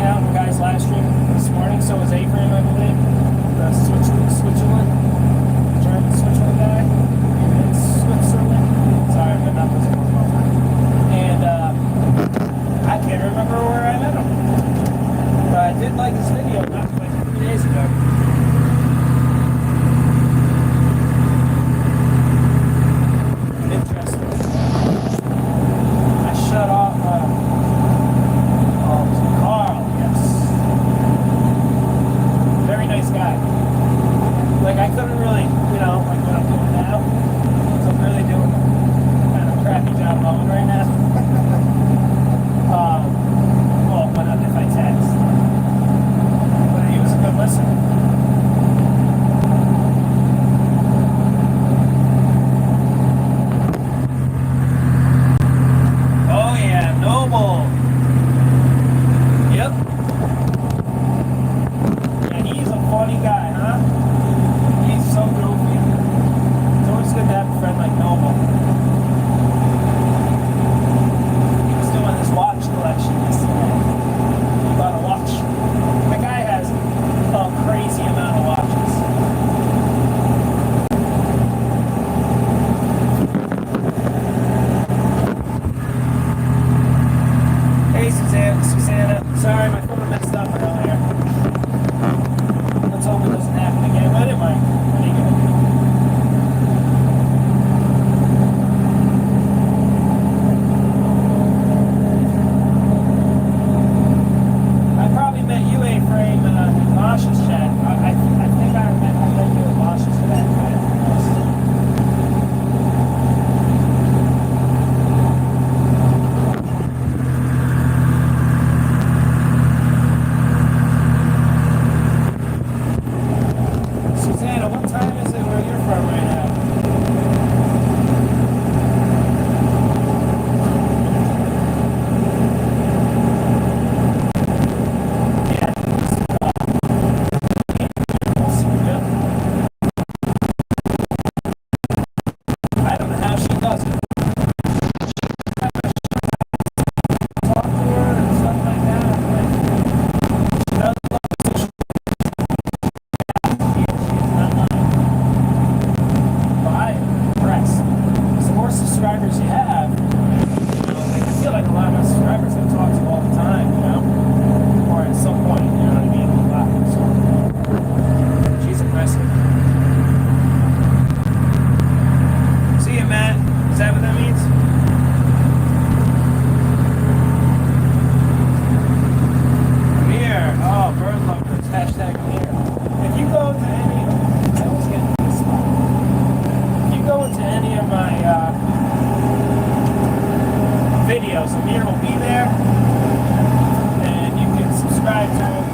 out in the guy's live stream this morning. So was Avery, I believe. The Switzerland. German Switzerland guy. In Switzerland. Sorry, my mouth doesn't work all the time. And I can't remember where I met him. But I did like his video like 3 days ago. Interesting. I shut off Carl, yes. Very nice guy. Like I couldn't really, like what I'm doing now. So I'm really doing kind of a crappy job mowing right now. Well, but if I text. But he was a good listener. Oh yeah, Noble. Yep. Yeah, he's a funny guy, huh? He's so goofy. It's always good to have a friend like Noble. He was doing his watch collection yesterday. He bought a watch. The guy has a crazy amount of watches. Hey, Susanna. Sorry, my phone messed up earlier. Let's hope it doesn't happen again, but it might. What are you gonna do? I probably met you, A-Frame, in Lasha's chat. I think I met you in Lasha's chat. Susanna, what time is it where you're from right now? Yeah. I don't know how she does it. Talk to her and stuff like that. She does love social media. She's not lying. But I am impressed. The more subscribers you have, I feel like a lot of my subscribers I talk to all the time, or at some point, you know what I mean? A lot. So she's impressive. See you, Matt. Is that what that means? Amir. Oh, bird lovers. Hashtag Amir. If you go to any, I always get this spot. If you go into any of my videos, Amir will be there, and you can subscribe to him.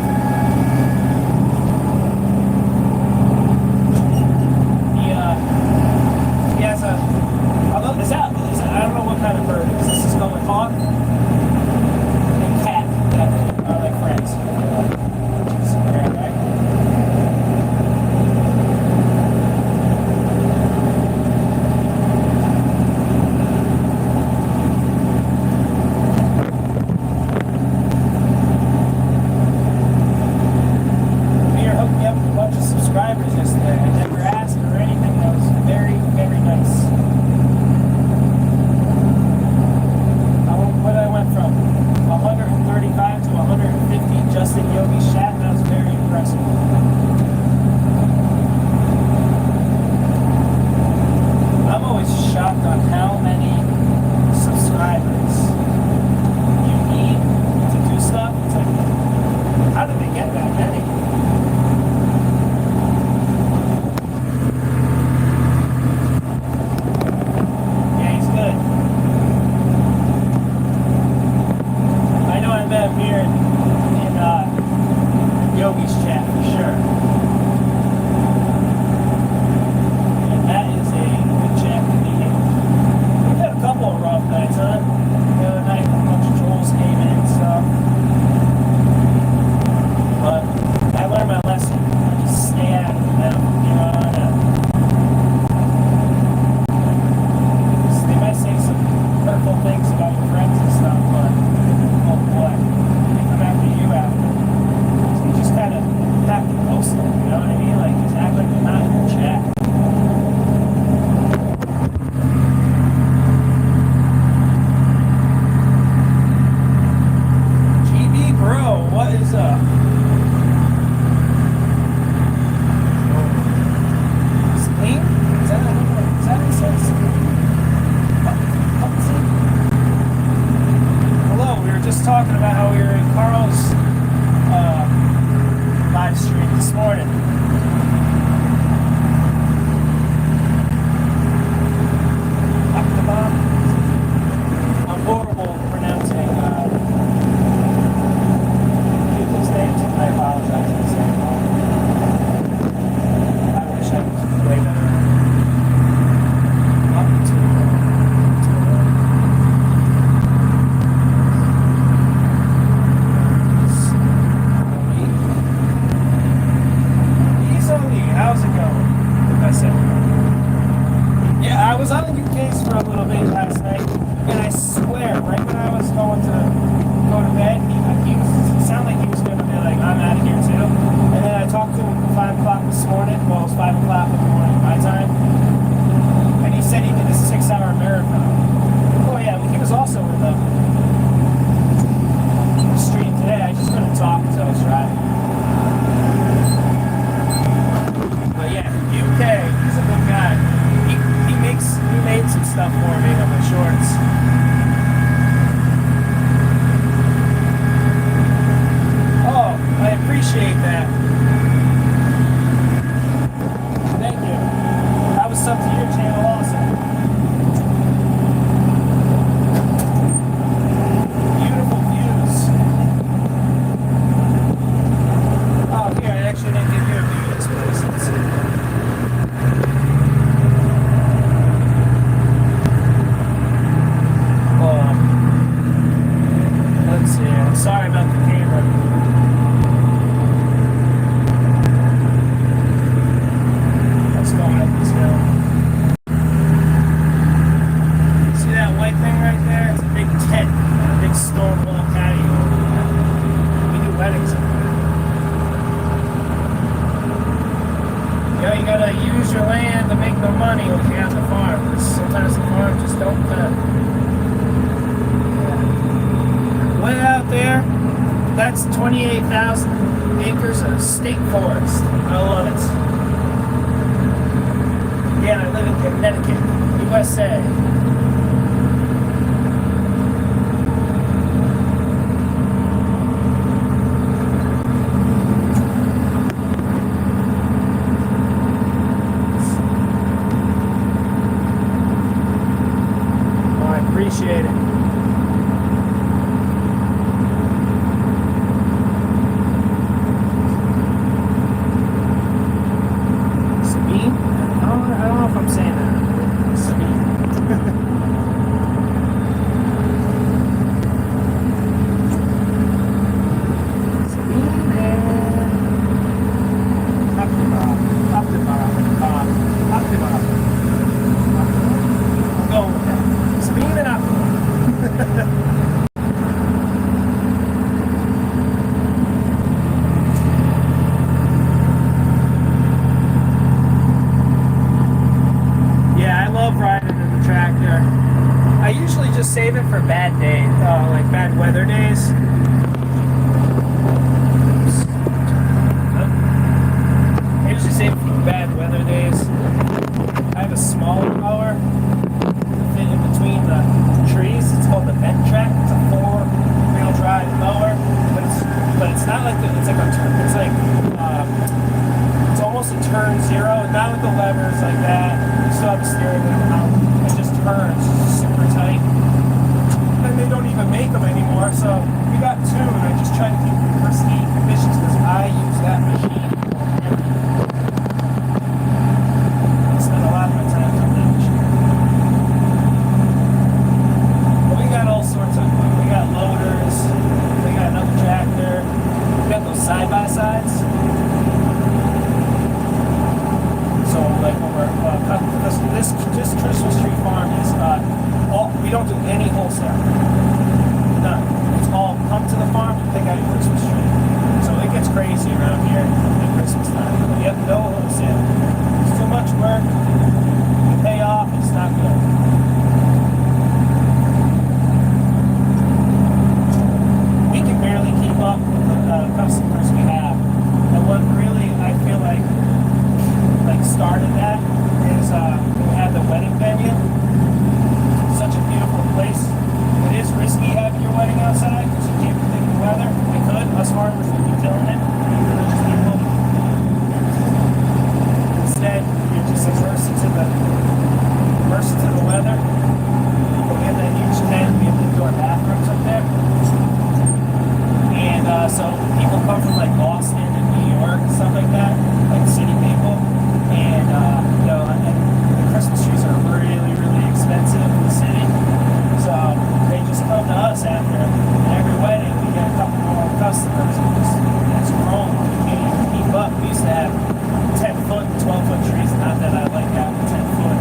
He has a, I don't know what kind of bird it is. This is called a hawk and cat that are like friends. Which is great, right? Amir hooked me up with a bunch of subscribers yesterday. I never asked or anything. That was very, very nice. What I went from 135 to 150 just in Yogi's chat. That was very impressive. I'm always shocked on how many subscribers you need to do stuff. It's like, how did they get that many? Yeah, he's good. I know I met him here in Yogi's chat for sure. And that is a good chat to be in. We've had a couple of rough nights, huh? The other night, a bunch of trolls came in and stuff. But I learned my lesson. I just stay out of them, they might say some hurtful things about your friends and stuff, but oh boy, they come after you after. that's 28,000 acres of state forest. I love it. Yeah, I live in Connecticut, USA. Oh, I appreciate it. Save it for bad days, like bad weather days. I usually save it for bad weather days. I have a smaller mower to fit in between the trees. It's called the vent track. It's a 4-wheel drive mower, but it's not like it's like a turn. It's like it's almost a turn zero. Not with the levers like that. You still have the steering wheel. It just turns super tight. And they don't even make them anymore, so we got two, and I just try to keep them in pristine conditions because I use that machine for everything. I spend a lot of my time on that machine. But we got all sorts of, we got loaders, we got another tractor, we got those side-by-sides. So like when we're cutting, this Christmas tree farm is, we don't do any wholesale. None. It's all come to the farm and pick out your Christmas tree. So it gets crazy around here at Christmas time. You have no wholesale. It's too much work. You pay off, it's not good. We can barely keep up with the customers we have. And what really I feel like started that is we had the wedding venue. Such a beautiful place. It is risky having your wedding outside because you can't predict the weather. We could, us farmers would be killing it. Religious people. Instead, you're just immersed into the weather. We have that huge tent. We have indoor bathrooms up there. And so people come from like Boston and New York and stuff like that, like city people. And and the Christmas trees are really, really expensive in the city. So they just come to us after every wedding. We get a couple more customers. It's grown. We can't even keep up. We used to have 10-foot and 12-foot trees. Not that I like having 10-foot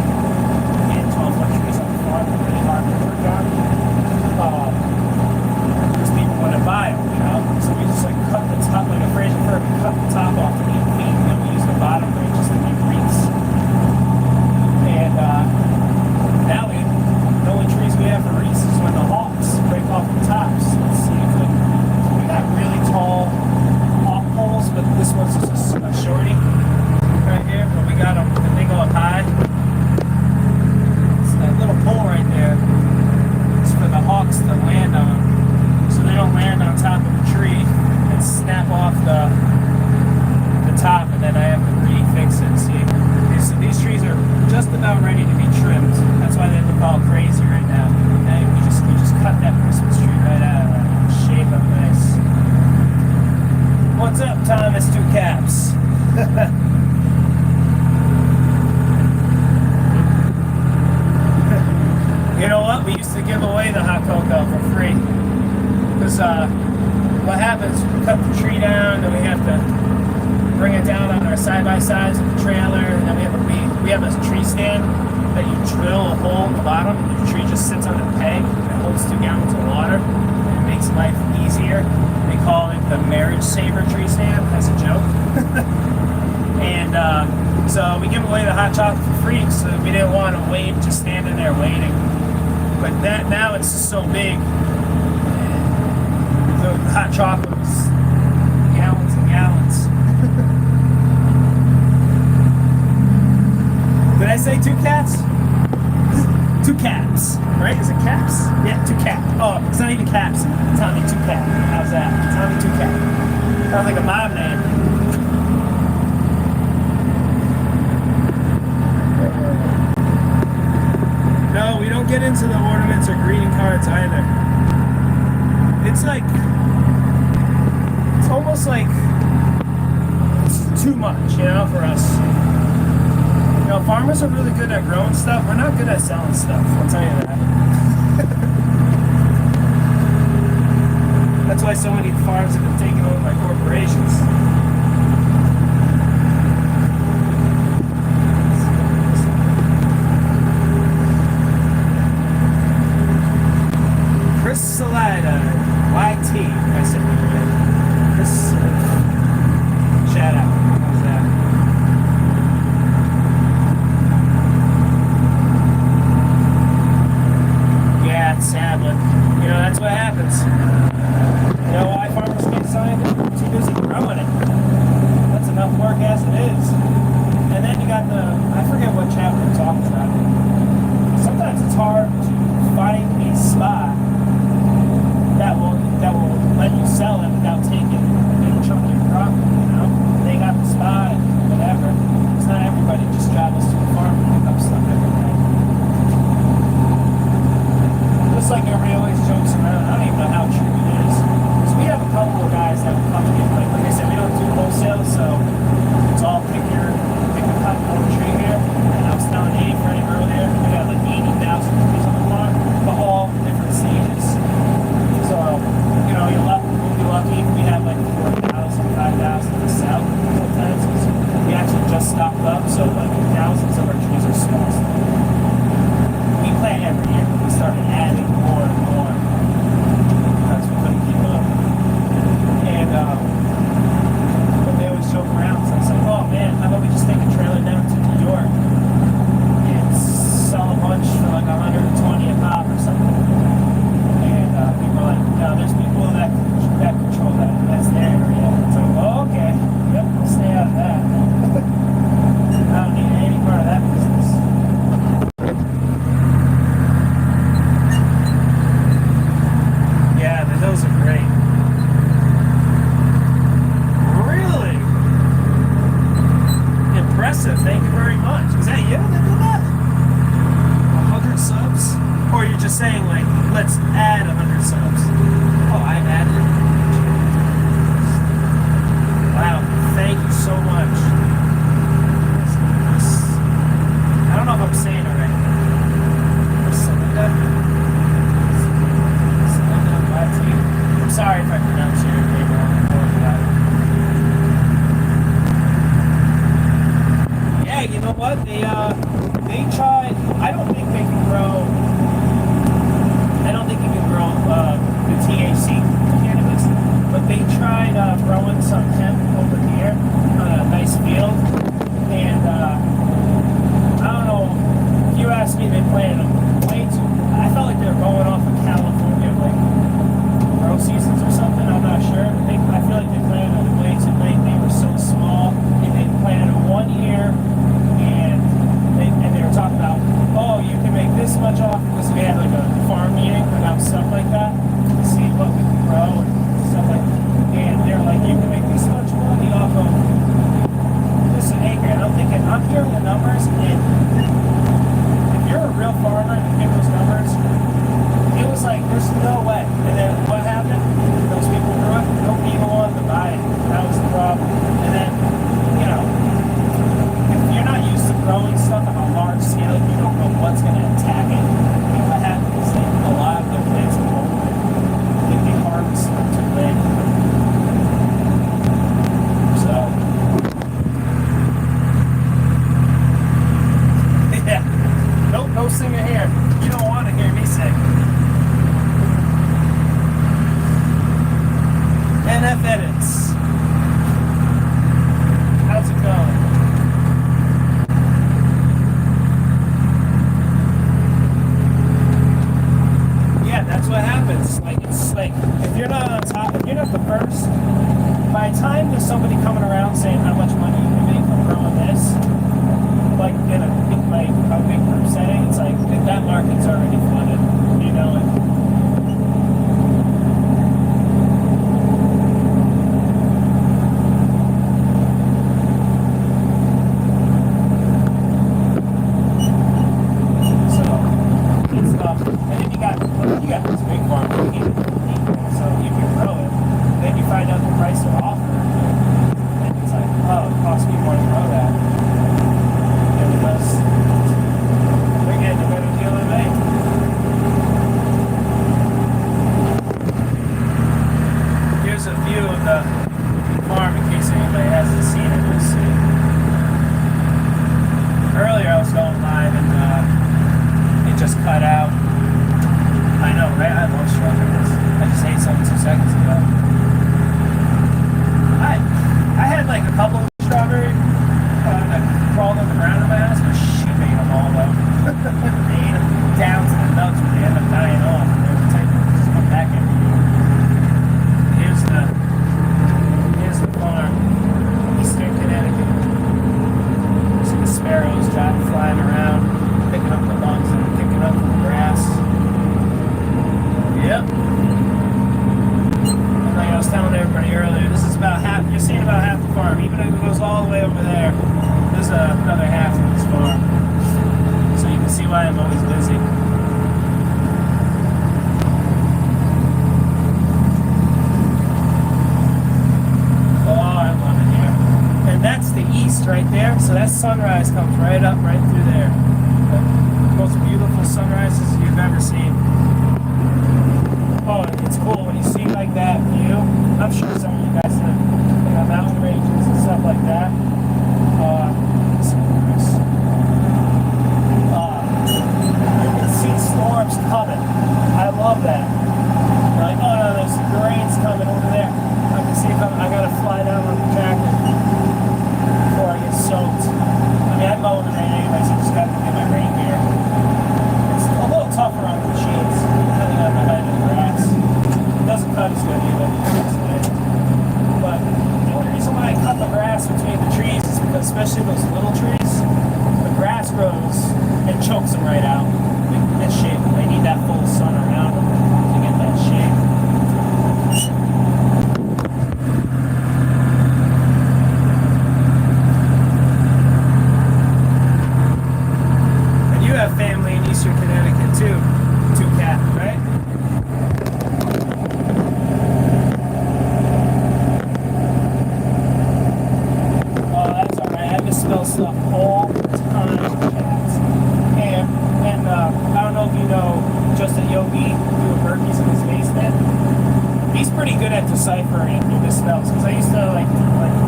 and 12-foot trees on the farm. They're really hard to work on. Because people want to buy them, So we just like cut the top, like a Fraser fir. We cut the top off to 8 feet, and then we use the bottom branches to make wreaths. And now the only trees we have for wreaths is when the hawks break off the tops. We got really tall hawk poles, but this one's just a shorty right here. But we got them, they go up high. It's that little pole right there. It's for the hawks to land on, so they don't land on top of the tree and snap off the top, and then I have to refix it. See, these trees are just about ready to be trimmed. That's why they look all crazy right now. And we just cut that Christmas tree right out of that. Shape up nice. What's up, Thomas? 2 caps. You know what? We used to give away the hot cocoa for free. Because what happens, we cut the tree down, then we have to bring it down on our side-by-sides of the trailer, and then we have a tree stand that you drill a hole in the bottom, and the tree just sits on a peg and holds 2 gallons of water, and it makes life easier. They call it the marriage saver tree stand as a joke. And so we give away the hot chocolate for free, so we didn't want to wait, just standing there waiting. But now it's just so big. So The hot chocolate was gallons and gallons. Did I say 2 cats? 2 caps, right? Is it caps? Yeah, 2 cap. Oh, it's not even caps. Tommy 2 cap. How's that? Tommy 2 cap. Sounds like a mob name. No, we don't get into the ornaments or greeting cards either. It's like, it's almost like it's too much, you know, for us. You know, farmers are really good at growing stuff. We're not good at selling stuff, I'll tell you that. That's why so many farms have been taken over by corporations. Chris Salida, YT, I said it right. Chris, shout out. How's that? Yeah, it's sad, but you know, that's what happens. You know why farmers get signed? Too busy growing it. That's enough work as it is. And then you got I forget what chapter it talks about. Sometimes it's hard to find a spot that will let you sell it without taking a big chunk of your property, you know? They got the spot, whatever. It's not everybody just travels to the farm and pick up stuff every day. Just like everybody always jokes around, I don't even know how true it is. So we have a couple of guys that will come in, like I said, we don't do wholesale, so it's all pick a cut on the tree here. And I was telling Dave Freddie earlier, we got like 80,000 trees on the farm, but all different stages. So, you know, we'll be lucky if we have like 4,000, 5,000 to sell sometimes. We actually just stocked up, so like thousands of our trees are small. We plant every year, but we started adding more and more because we couldn't keep up. And but they always joke around, so I was like, oh man, how about we just take a trailer down to New York and sell a bunch for like 120 a pop or something. People are like, no, there's people that control that. That's their area. It's like, oh, okay. Yep, we'll stay out of that. I don't need any part of that business. Yeah, those are great. Really? Impressive. Thank you very much. Is that you that did that? 100 subs? Or you're just saying, like, let's add 100 subs. Oh, I added it. Wow, thank you so much. I don't know if I'm saying it right. I'm sorry if I pronounce your name wrong. Yeah, you know what? They tried. I don't think they can grow. I don't think you can grow the THC cannabis, but they tried growing some hemp over here on a nice field, and I don't know, if you asked me, they planted them way too, I felt like they were going off of California, like, grow seasons or something, I'm not sure. I feel like they planted them way too late, they were so small, and they planted them 1 year, and they were talking about, oh, you there's somebody coming around saying how much money you can make from growing this, like in a big group setting, it's like that market's already flooded. You know it. Right there, so that sunrise comes right up, right through there. The most beautiful sunrises you've ever seen. Oh, it's cool when you see like that view. I'm sure some of you guys have mountain ranges and stuff like that. You can see storms coming. I love that. You're like, oh no, there's the rain's coming over there. I can see if I gotta fly down on the jacket. Before I get soaked. I mean, I mow in the rain anyway, so I just got to get my rain gear. It's a little tougher on the machines, depending on the height of the grass. It doesn't cut as good either. But the only reason why I cut the grass between the trees is because, especially those little trees, the grass grows and chokes them right out. That shape. They need that full sun around them to get that shape. Family in Eastern Connecticut too, Cat, right? Oh, that's alright. I misspell stuff all the time, cats. And I don't know if you know Justin Yogi doing burpees in his basement. He's pretty good at deciphering your misspells because I used to like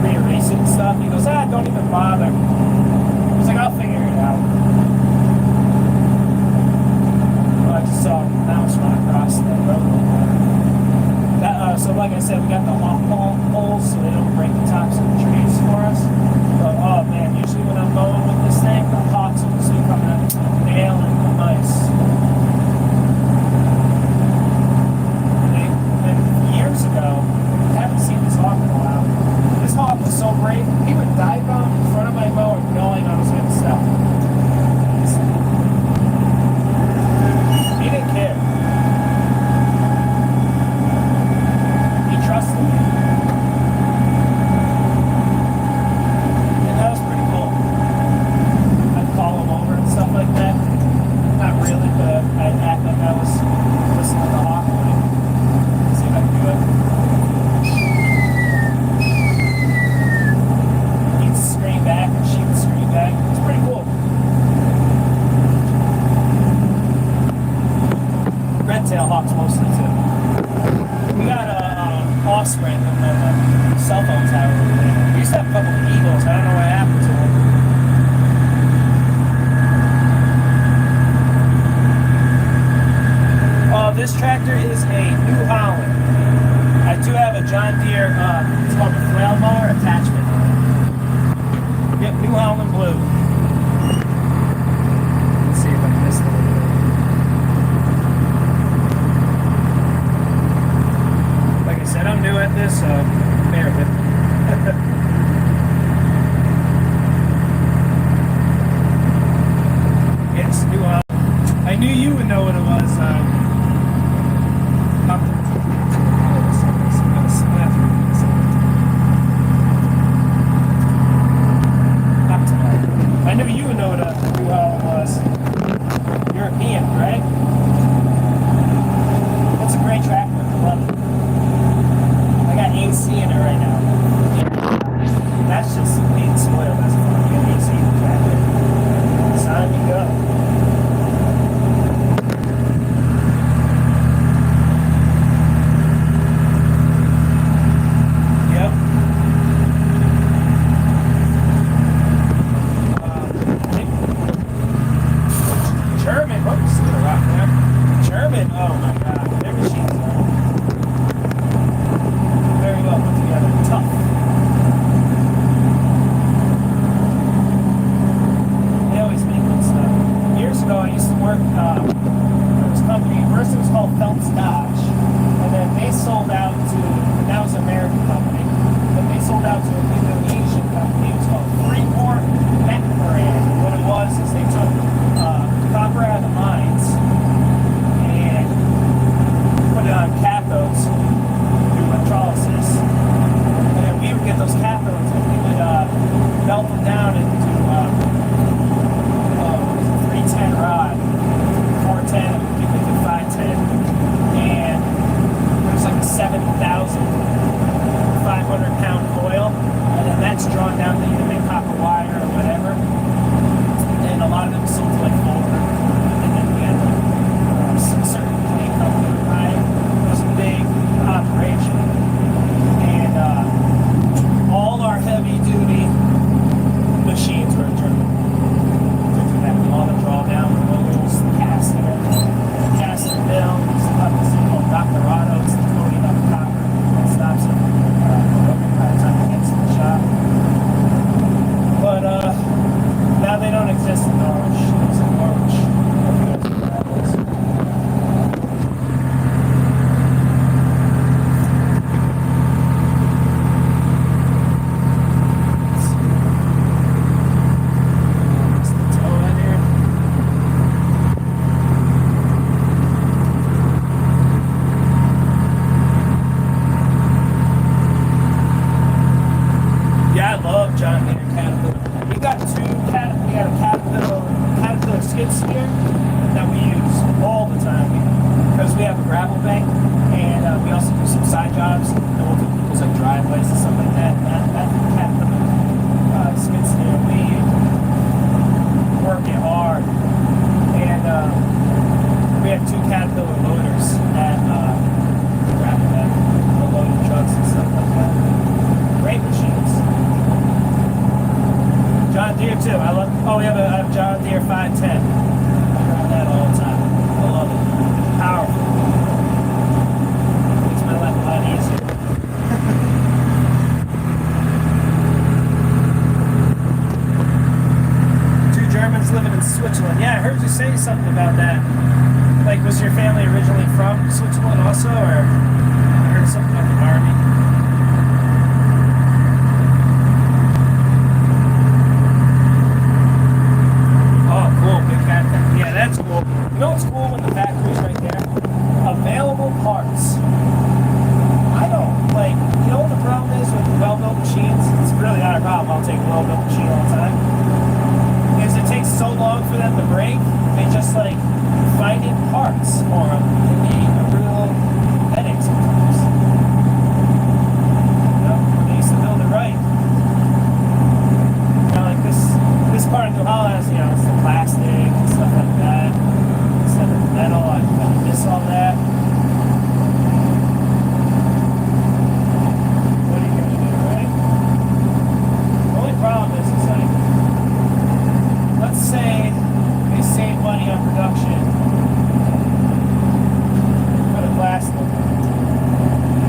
re-erase it and stuff. He goes, don't even bother. I was like, I'll figure it out. I just saw a mouse run across the road. So like I said, we got the hawk poles so they don't break the tops of the trees for us. But oh man, usually when I'm mowing with this thing, the hawks will just be coming up nailing the mice. And years ago, I haven't seen this hawk in a while. This hawk was so brave, he would dive bomb in front of my mower knowing I was going to stop. He didn't care. He trusted me. And that was pretty cool. I'd call him over and stuff like that. Not really, but I'd act like I was listening to the hawk and see if I could do it. He'd scream back and she would scream back. It was pretty cool. Red-tailed hawks mostly too. We got offspring of the cell phone tower over there. We used to have a couple of eagles. I don't know what happened to them. This tractor is a New Holland. I do have a John Deere, it's called a flail mower attachment. Yep, New Holland blue. Let's see if I can miss it. Like I said, I'm new at this, so bear with me. John Deere Caterpillar. We got we got a Caterpillar skid steer that we use all the time because we have a gravel bank, and we also do some side jobs, and we'll do people's like driveways and stuff like that. And that Caterpillar skid steer, we work it hard, and we have 2 Caterpillar loaders at gravel bank, loading trucks and stuff like that. Great machines. John Deere too. I have John Deere 510. I run that all the time. I love it. Powerful. Makes my life a lot easier. Two Germans living in Switzerland. Yeah, I heard you say something about that. Like, was your family originally from Switzerland also, or I heard something about the army? Yeah, that's cool. You know what's cool when the factory's right there? Available parts. I don't, like, you know what the problem is with well-built machines? It's really not a problem. I'll take a well-built machine all the time. Is it takes so long for them to break, they just, like, finding parts for them can be a real headache sometimes. You know, when they used to build it right. You know, like this part of New Holland has, you know, it's the plastic and stuff like that. Instead of metal, I miss all that. What are you gonna do, right? The only problem is like, let's say they save money on production for the plastic.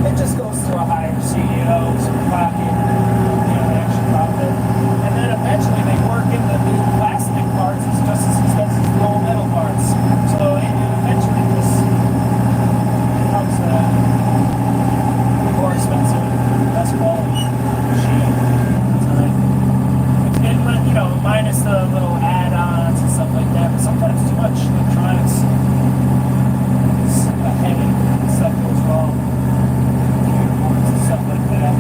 It just goes to a higher CEO's pocket, you know, the extra profit. And then eventually they work in the new plastic parts is just as expensive as the old metal parts. So it eventually just becomes a more expensive, less quality machine. And, you know, minus the little add-ons and stuff like that. But sometimes too much electronics is a headache and stuff goes wrong. Computer boards and stuff like that.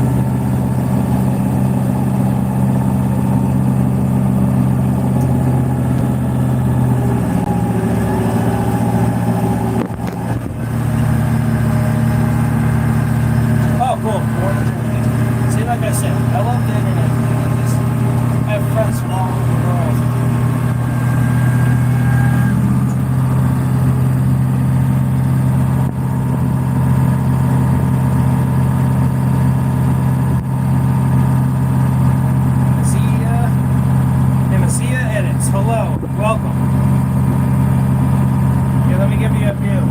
See, like I said, I love the internet. I have friends from all over the world. Mazia Edits. Hello. Welcome. Here, let me give you a view.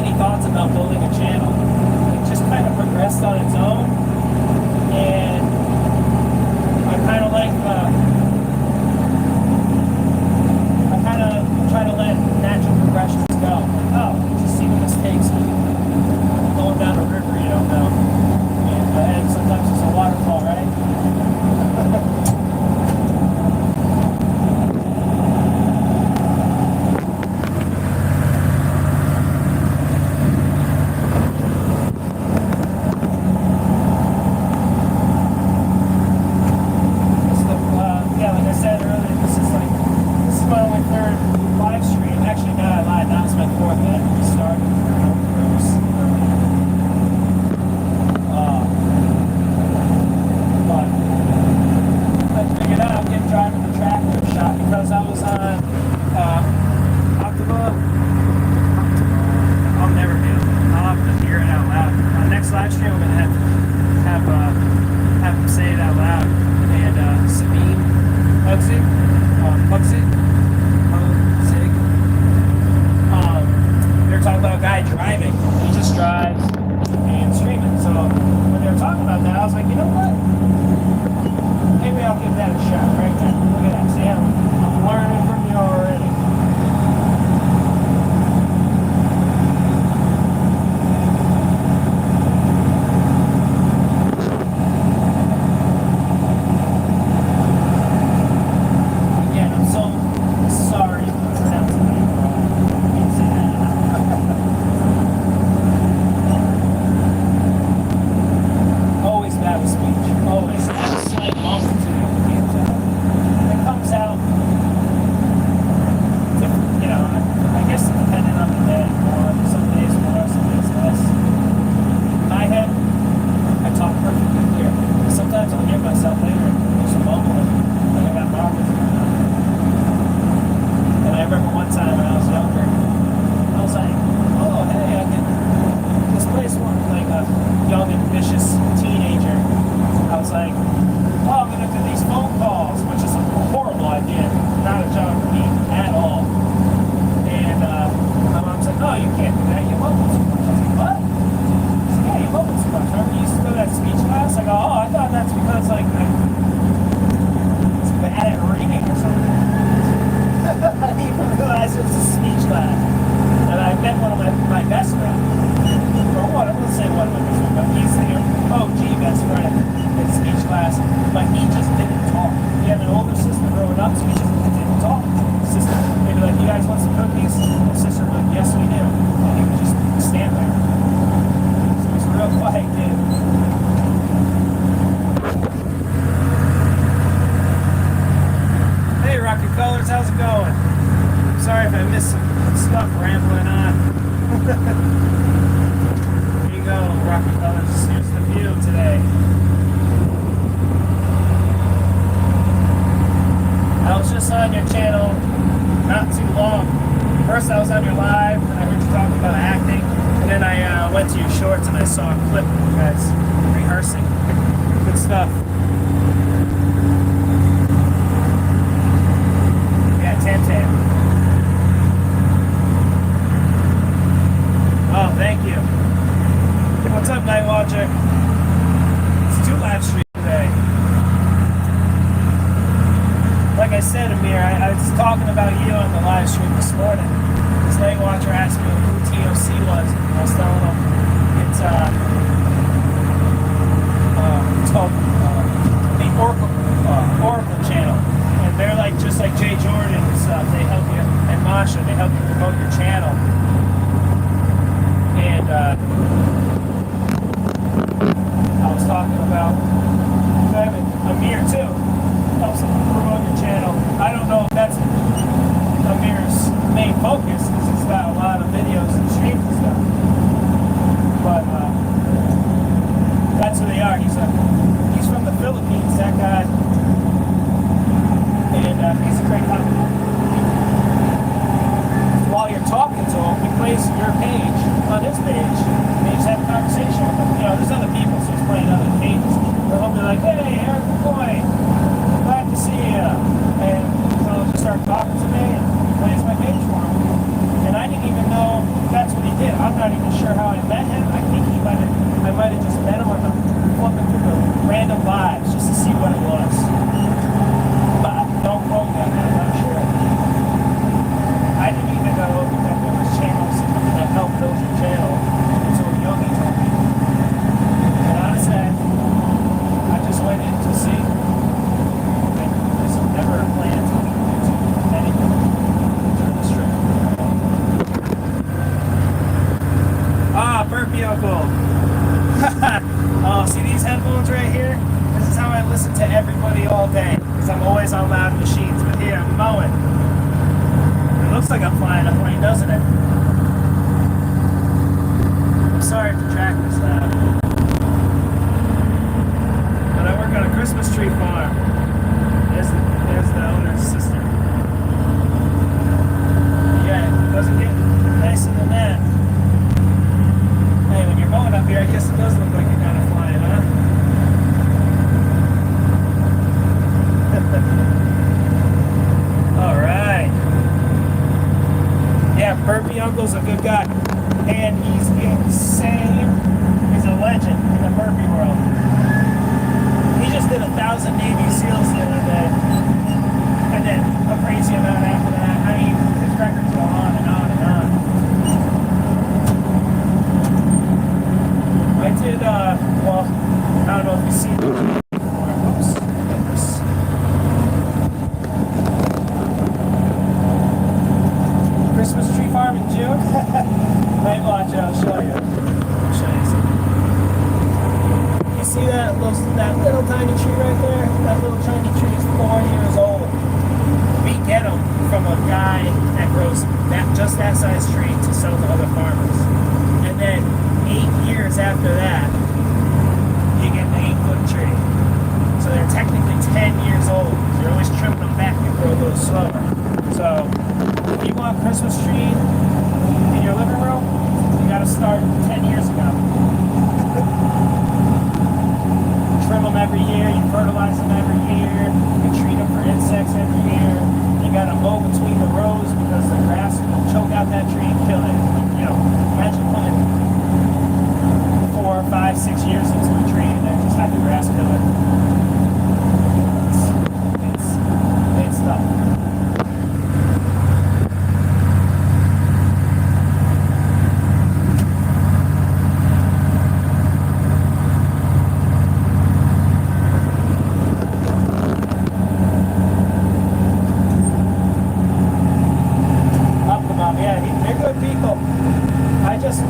any thoughts about building a channel. It just kind of progressed on its own, and I kind of like I kind of try to let natural progressions go. Oh, just see where this takes me. Going down a river you don't know, and sometimes it's a waterfall, right? How's it going? Sorry if I missed some stuff rambling on. Here you go, Rocky Colors. Here's the view today. I was just on your channel not too long. First I was on your live, and I heard you talking about acting, and then I went to your shorts and I saw a clip of you guys rehearsing. Good stuff. Oh, thank you. What's up, Night Watcher? It's 2 live streams today. Like I said, Amir, I was talking about you on the live stream this morning. This Night Watcher asked me who TOC was, and I was telling him it's called the Oracle channel. And they're like just like Jay Jordan and stuff. They help you, and Masha, they help you promote your channel. And I was talking about Amir too. Helps promote your channel. I don't know if that's Amir's main focus because he's got a lot of videos and streams and stuff. But that's who they are. He's from the Philippines, that guy. And he's a great guy. While you're talking to him, he plays your page on his page. sure how I met him. I think I might have just met him on the flipping through the random lives just to see what it was. But don't quote me on that, I'm not sure. I didn't even know that there was channels that helped build your channel until Yogi told me. And honestly, I just went in to see. And this was never a plan to do anything during this trip. Ah, burpee uncle. Oh, see these headphones right here? This is how I listen to everybody all day. Because I'm always on loud machines. But here, I'm mowing. It looks like I'm flying a plane, doesn't it? I'm sorry if the tractor's loud. But I work on a Christmas tree farm. There's the owner's sister. Yeah, it doesn't get nicer than that. Hey, when you're mowing up here, I guess it does look like you're kind of flying, huh? All right. Yeah, Burpee Uncle's a good guy. And he's insane. He's a legend in the burpee world. He just did 1,000 Navy SEALs the other day. And then a crazy amount after that. I mean, his records go on and on and on. I did, well, I don't know if you've seen it. Christmas tree farm in June? Might watch it, I'll show you. Something. You see that little tiny tree right there? That little tiny tree is 4 years old. We get them from a guy that grows just that size tree to sell to other farmers. And then 8 years after that, you get an 8-foot tree. So they're technically 10 years old. You're always trimming them back and grow those slower. So if you want a Christmas tree in your living room, you got to start 10 years ago. Trim them every year, you fertilize them every year, you treat them for insects every year. You got to mow between the rows because the grass will choke out that tree and kill it. You know, imagine putting 4, 5, 6 years into a tree and then just have the grass kill it. It's tough.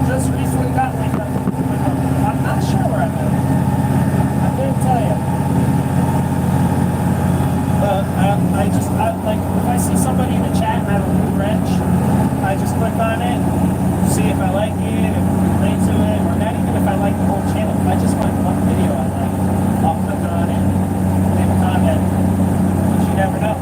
Just recently got linked up with them. I'm not sure where I met him. I couldn't tell you. Like, if I see somebody in the chat and I have a blue wrench, I just click on it, see if I like it, if I relate to it, or not even if I like the whole channel. If I just find one video I like, I'll click on it, leave a comment. But you never know.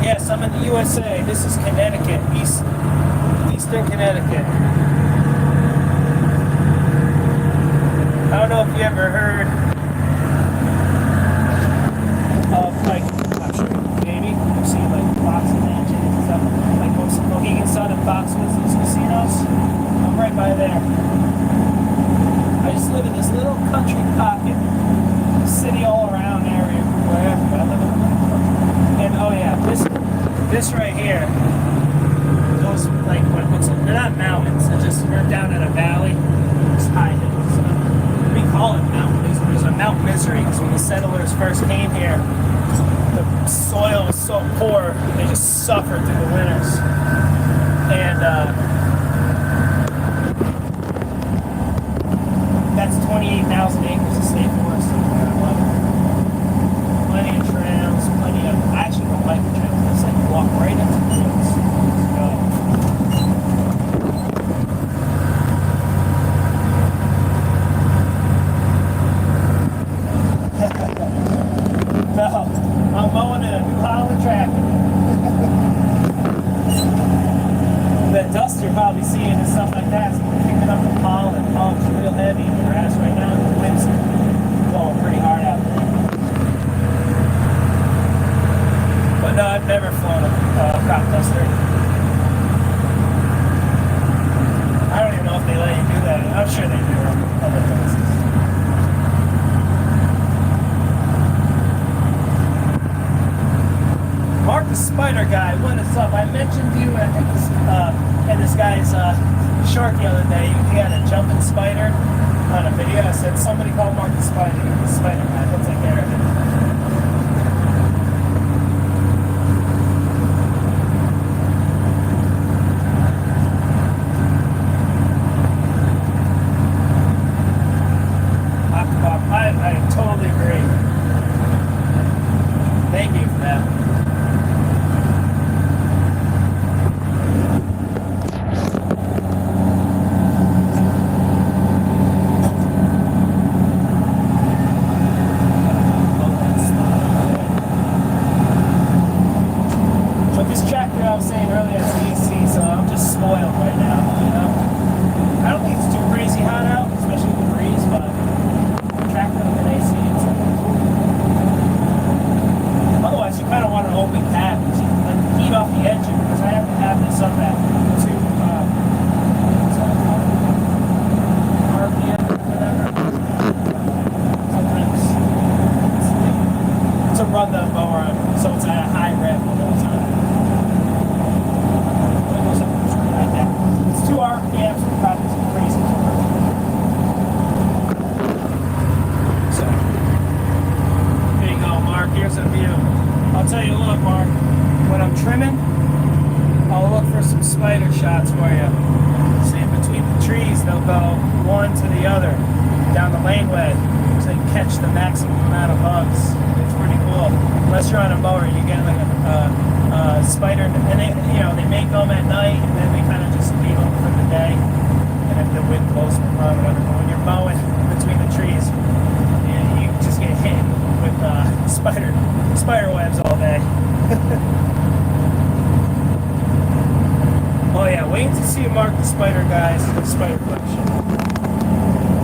Yes, I'm in the USA. This is Connecticut, Eastern Connecticut. I don't know if you ever heard of, like, I'm sure maybe you've seen like boxing matches and stuff, like Mohegan Sun and Foxwoods, these casinos. I'm right by there. I just live in this little country pocket, city all around area, wherever. I live in a little country. And oh yeah, this right here, those like they're not mountains. They're just we're down in a valley. It's high hills. We call it mountains. There's a Mount Misery because when the settlers first came here, the soil was so poor they just suffered through the winters. And that's 28,000 acres of state forest. Plenty of trails, plenty of. I actually don't like the trails. It's like you walk right into the fields. No, I'm mowing in a New Holland tractor. The dust you're probably seeing and stuff like that is picking up the pollen. Pollen's real heavy in the grass right now. The wind's blowing pretty hard out there. But no, I've never flown a crop duster. I don't even know if they let you do that. I'm sure they do in other places. Mark the Spider Guy, what is up? I mentioned you in this guy's short the other day. He had a jumping spider on a video. I said somebody called Mark the Spider Guy. He'll take care of it. I totally agree. Thank you for that. But this tractor I was saying earlier, it's AC, so I'm just spoiled right now, you know? I don't think it's too crazy hot out, especially with the breeze, but tractor with an AC, it's otherwise you kind of want an open cab, like heat off the engine, because I have to have this up at 2 RPM or whatever. Sometimes to run the mower so it's at a high rev the whole time. It's 2 RPMs for probably some crazy torque. So, there you go, Mark. Here's a view. I'll tell you, look, Mark, when I'm trimming, I'll look for some spider shots for you. See, between the trees, they'll go one to the other down the laneway so they can catch the maximum amount of bugs. It's pretty cool. Unless you're on a mower, you get like a spider, and they, you know, they make them at night, and then they kind of just leave them for the day. And if the wind blows from wrong, whatever. But when you're mowing between the trees, you just get hit with spider webs all day. Oh yeah, wait to see Mark the Spider Guy's spider collection.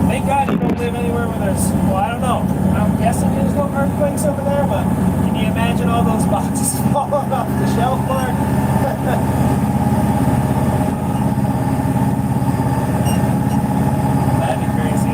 Thank God you don't live anywhere where there's, well, I don't know. I'm guessing there's no earthquakes over there, but can you imagine all those boxes falling off the shelf, Mark? That'd be crazy.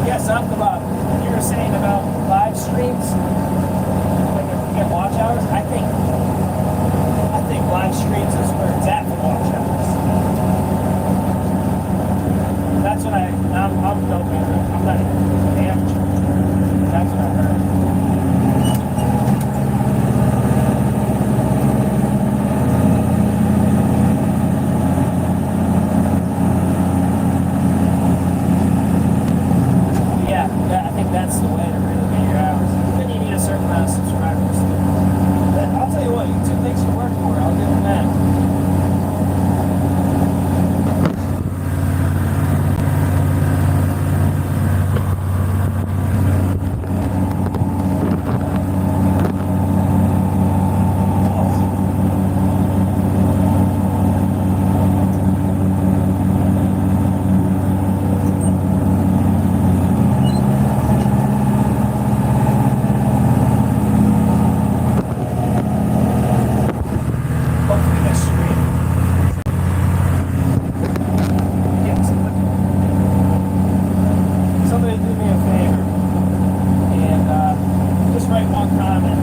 Yes, up about, you were saying about live streams, when you get watch hours. I think live streams is where it's at for watch hours. That's what I'm no better. I'm not even an amateur. That's what I heard. Yeah, I think that's the way to really get your hours. Then you need a certain amount of subscribers. But I'll tell you what, YouTube makes you work for it. I'll give them that. Hopefully this stream. Yeah, somebody do me a favor and just write one comment